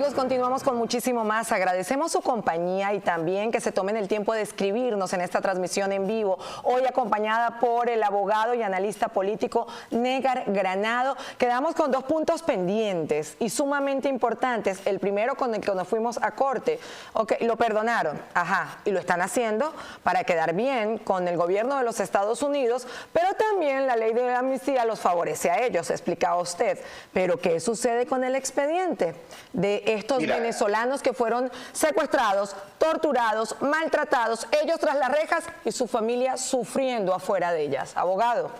amigos, continuamos con muchísimo más. Agradecemos su compañía y también que se tomen el tiempo de escribirnos en esta transmisión en vivo. Hoy acompañada por el abogado y analista político Negar Granado. Quedamos con dos puntos pendientes y sumamente importantes. El primero con el que nos fuimos a corte. Ok, lo perdonaron, y lo están haciendo para quedar bien con el gobierno de los Estados Unidos, pero también la ley de la amnistía los favorece a ellos, explicaba usted. Pero ¿qué sucede con el expediente de estos venezolanos que fueron secuestrados, torturados, maltratados, ellos tras las rejas y su familia sufriendo afuera de ellas? Abogado.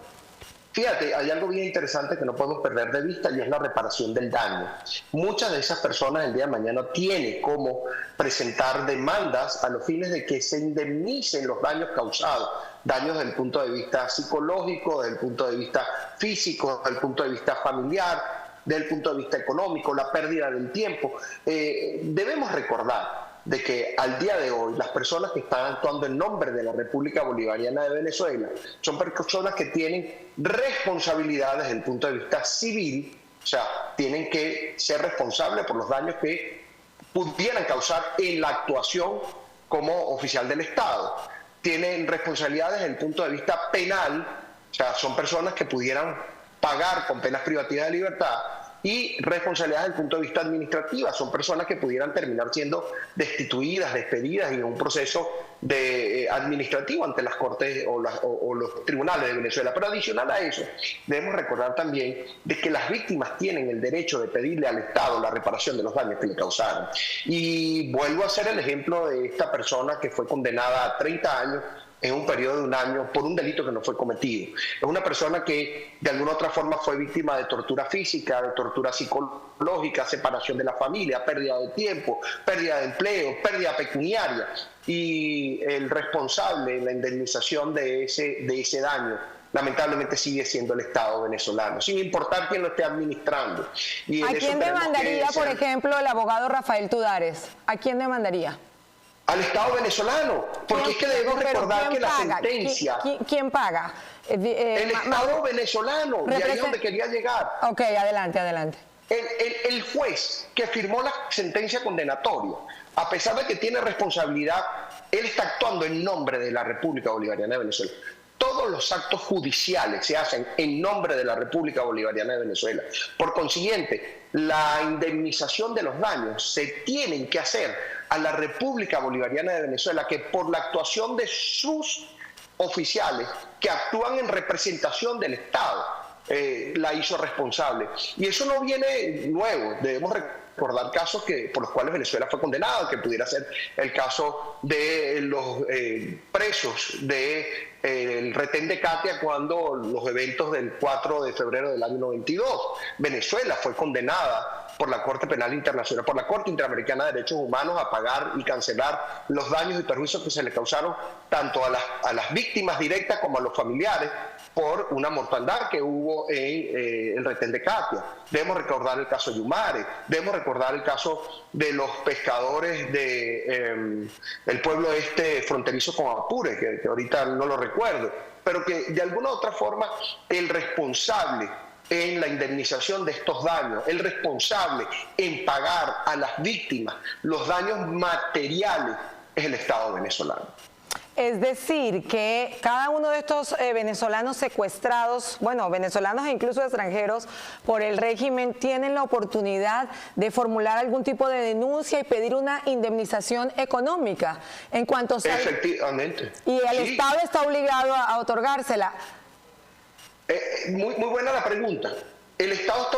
Fíjate, hay algo bien interesante que no podemos perder de vista y es la reparación del daño. Muchas de esas personas el día de mañana tienen cómo presentar demandas a los fines de que se indemnicen los daños causados, daños desde el punto de vista psicológico, desde el punto de vista físico, desde el punto de vista familiar, desde el punto de vista económico, la pérdida del tiempo. Debemos recordar de que al día de hoy las personas que están actuando en nombre de la República Bolivariana de Venezuela son personas que tienen responsabilidades desde el punto de vista civil, o sea, tienen que ser responsables por los daños que pudieran causar en la actuación como oficial del Estado. Tienen responsabilidades desde el punto de vista penal, o sea, son personas que pudieran pagar con penas privativas de libertad, y responsabilidades desde el punto de vista administrativa, son personas que pudieran terminar siendo destituidas, despedidas y en un proceso administrativo ante las cortes o los tribunales de Venezuela. Pero adicional a eso, debemos recordar también de que las víctimas tienen el derecho de pedirle al Estado la reparación de los daños que le causaron. Y vuelvo a hacer el ejemplo de esta persona que fue condenada a 30 años en un periodo de un año por un delito que no fue cometido. Es una persona que de alguna u otra forma fue víctima de tortura física, de tortura psicológica, separación de la familia, pérdida de tiempo, pérdida de empleo, pérdida pecuniaria. Y el responsable en la indemnización de ese daño lamentablemente sigue siendo el Estado venezolano, sin importar quién lo esté administrando. Y ¿a quién demandaría, por ejemplo, el abogado Rafael Tudares? ¿A quién demandaría? Al Estado venezolano, porque es que debemos recordar que la sentencia... ¿Quién paga? El Estado venezolano, y ahí es donde quería llegar. Ok, adelante. El juez que firmó la sentencia condenatoria, a pesar de que tiene responsabilidad, él está actuando en nombre de la República Bolivariana de Venezuela. Todos los actos judiciales se hacen en nombre de la República Bolivariana de Venezuela. Por consiguiente, la indemnización de los daños se tienen que hacer a la República Bolivariana de Venezuela, que por la actuación de sus oficiales que actúan en representación del Estado, la hizo responsable. Y eso no viene nuevo. Debemos recordar casos por los cuales Venezuela fue condenado, que pudiera ser el caso de los presos del retén de Katia cuando los eventos del 4 de febrero del año 92. Venezuela fue condenada por la Corte Penal Internacional, por la Corte Interamericana de Derechos Humanos, a pagar y cancelar los daños y perjuicios que se le causaron tanto a las víctimas directas como a los familiares por una mortandad que hubo en el retén de Katia. Debemos recordar el caso de Yumare, debemos recordar el caso de los pescadores del pueblo fronterizo con Apure, que ahorita no lo recuerdo, pero que de alguna u otra forma el responsable en la indemnización de estos daños, el responsable en pagar a las víctimas los daños materiales es el Estado venezolano. Es decir, que cada uno de estos venezolanos secuestrados, bueno, venezolanos e incluso extranjeros, por el régimen, tienen la oportunidad de formular algún tipo de denuncia y pedir una indemnización económica en cuanto sea. Efectivamente. Y el Estado está obligado a otorgársela. Muy buena la pregunta. El Estado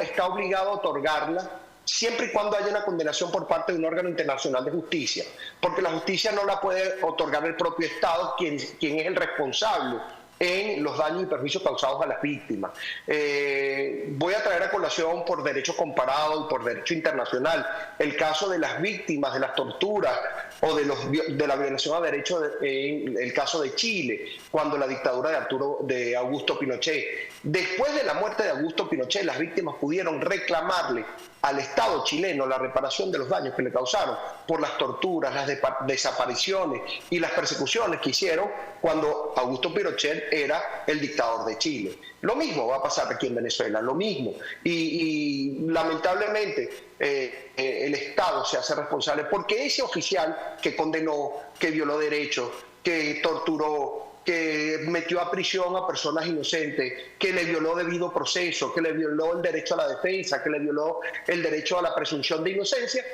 está obligado a otorgarla siempre y cuando haya una condenación por parte de un órgano internacional de justicia, porque la justicia no la puede otorgar el propio Estado, quien es el responsable en los daños y perjuicios causados a las víctimas. Voy a traer a colación por derecho comparado y por derecho internacional el caso de las víctimas de las torturas o de la violación a derechos en el caso de Chile, cuando la dictadura de Augusto Pinochet. Después de la muerte de Augusto Pinochet, las víctimas pudieron reclamarle al Estado chileno la reparación de los daños que le causaron por las torturas, las desapariciones y las persecuciones que hicieron cuando Augusto Pinochet era el dictador de Chile. Lo mismo va a pasar aquí en Venezuela, lo mismo. Y lamentablemente el Estado se hace responsable porque ese oficial que condenó, que violó derechos, que torturó, que metió a prisión a personas inocentes, que le violó debido proceso, que le violó el derecho a la defensa, que le violó el derecho a la presunción de inocencia,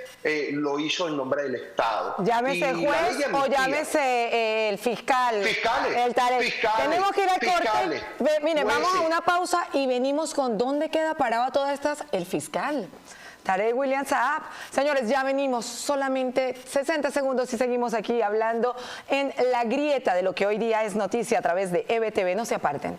lo hizo en nombre del Estado. Llámese juez o llámese el fiscal. Fiscales. Tenemos que ir al corte. Mire, vamos a una pausa y venimos con dónde queda parado a todas estas el fiscal. Tarek William Saab. Señores, ya venimos, solamente 60 segundos y seguimos aquí hablando en La Grieta de lo que hoy día es noticia a través de EBTV. No se aparten.